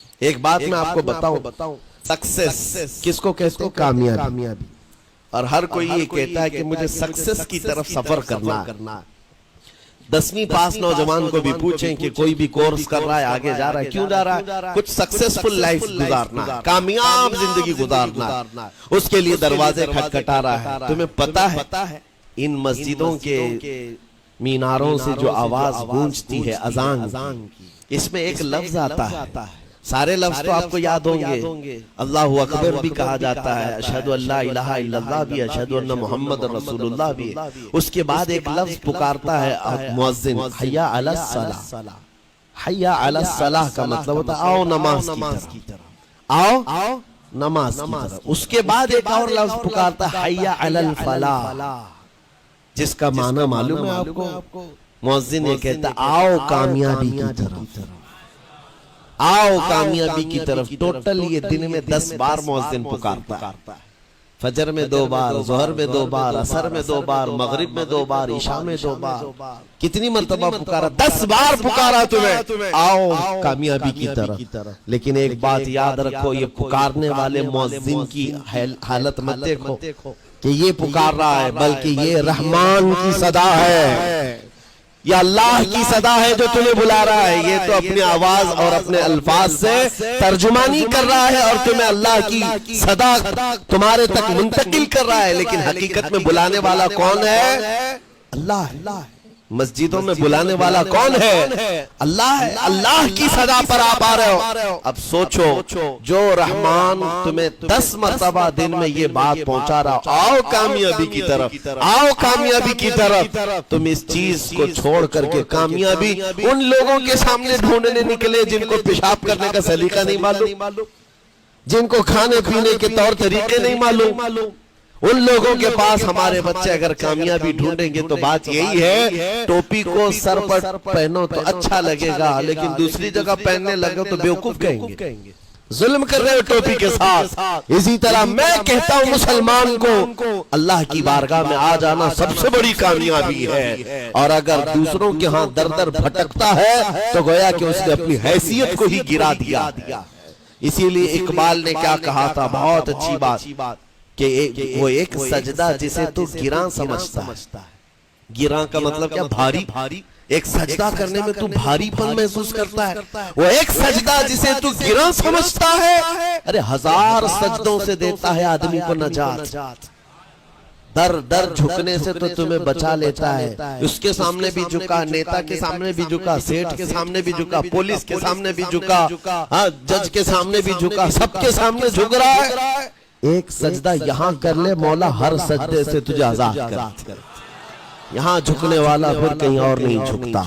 ایک بات میں آپ کو بتاؤں، سکسیس کس کو کہتے ہیں؟ کامیابی۔ اور ہر کوئی یہ کہتا ہے کہ مجھے سکسیس کی طرف سفر کرنا ہے۔ 10ویں پاس نوجوان کو بھی پوچھیں کہ کوئی بھی کورس کر رہا ہے، آگے جا رہا ہے، کیوں جا رہا ہے؟ کچھ سکسیسفل لائف گزارنا ہے، کامیاب زندگی گزارنا ہے، اس کے لیے دروازے کھٹکھٹا رہا ہے۔ تمہیں پتہ ہے ان مسجدوں کے میناروں سے جو آواز گونجتی ہے اذان کی، اس میں ایک لفظ آتا ہے، سارے لفظ تو آپ کو یاد ہوں گے، اللہ اکبر بھی کہا جاتا ہے، اشہدو ان لا الہ الا اللہ بھی، اشہدو ان محمد رسول اللہ بھی، اس کے بعد ایک لفظ پکارتا ہے مؤذن، حی علی الصلاۃ۔ حی علی الصلاۃ کا مطلب ہوتا ہے آؤ نماز کی طرف، آؤ نماز کی طرف۔ اس کے بعد ایک اور لفظ پکارتا ہے حی علی الفلاح، جس کا معنی معلوم ہے آپ کو؟ مؤذن یہ کہتا ہے آؤ کامیابی کی طرف، آؤ کامیابی کی طرف۔ ٹوٹل یہ دن میں 10 بار مؤذن پکارتا ہے، فجر میں 2 بار، ظہر میں 2 بار، عصر میں 2 بار، مغرب میں 2 بار، عشاء میں 2 بار۔ کتنی مرتبہ پکارا؟ 10 بار پکارا تمہیں، آؤ کامیابی کی طرف۔ لیکن ایک بات یاد رکھو، یہ پکارنے والے مؤذن کی حالت مت دیکھو کہ یہ پکار رہا ہے، بلکہ یہ رحمان کی صدا ہے، یہ اللہ کی صدا ہے جو تمہیں بلا رہا ہے۔ یہ تو اپنی آواز اور اپنے الفاظ سے ترجمانی کر رہا ہے اور تمہیں اللہ کی صدا تمہارے تک منتقل کر رہا ہے، لیکن حقیقت میں بلانے والا کون ہے؟ اللہ ہے۔ مسجدوں میں بلانے والا کون ہے؟ اللہ ہے۔ اللہ کی صدا پر آپ آ رہے ہو۔ اب سوچو، جو رحمان تمہیں 10 مرتبہ دن میں یہ بات پہنچا رہا، آؤ کامیابی کی طرف، آؤ کامیابی کی طرف، تم اس چیز کو چھوڑ کر کے کامیابی ان لوگوں کے سامنے ڈھونڈنے نکلے جن کو پیشاب کرنے کا سلیقہ نہیں معلوم، جن کو کھانے پینے کے طور طریقے نہیں معلوم۔ ان لوگوں کے پاس ہمارے بچے اگر کامیابی ڈھونڈیں گے تو بات یہی ہے، ٹوپی کو سر پر پہنو تو اچھا لگے گا، لیکن دوسری جگہ پہننے لگے تو بیوقوف کہیں گے، ظلم کر رہے ہو ٹوپی کے ساتھ۔ اسی طرح میں کہتا ہوں مسلمان کو اللہ کی بارگاہ میں آ جانا سب سے بڑی کامیابی ہے، اور اگر دوسروں کے ہاں در در بھٹکتا ہے تو گویا کہ اس نے اپنی حیثیت کو ہی گرا دیا۔ اسی لیے اقبال نے کیا کہا تھا، بہت اچھی بات، کہ وہ ایک سجدہ جسے تو گراں سمجھتا ہے۔ گراں کا مطلب کیا؟ بھاری۔ ایک سجدہ کرنے میں تو بھاری پن محسوس کرتا ہے، وہ ایک سجدہ جسے تو گراں سمجھتا ہے، ارے 1000 سجدوں سے دیتا ہے آدمی کو نجات۔ در جھکنے سے تو تمہیں بچا لیتا ہے، اس کے سامنے بھی جھکا، نیتا کے سامنے بھی جھکا، سیٹھ کے سامنے بھی جھکا، پولیس کے سامنے بھی جھکا، جج کے سامنے بھی جھکا، سب کے سامنے جھک رہا ہے۔ ایک سجدہ یہاں کر لے، مولا ہر سجدے سے تجھے آزاد کر۔ یہاں جھکنے والا پھر کہیں اور نہیں جھکتا۔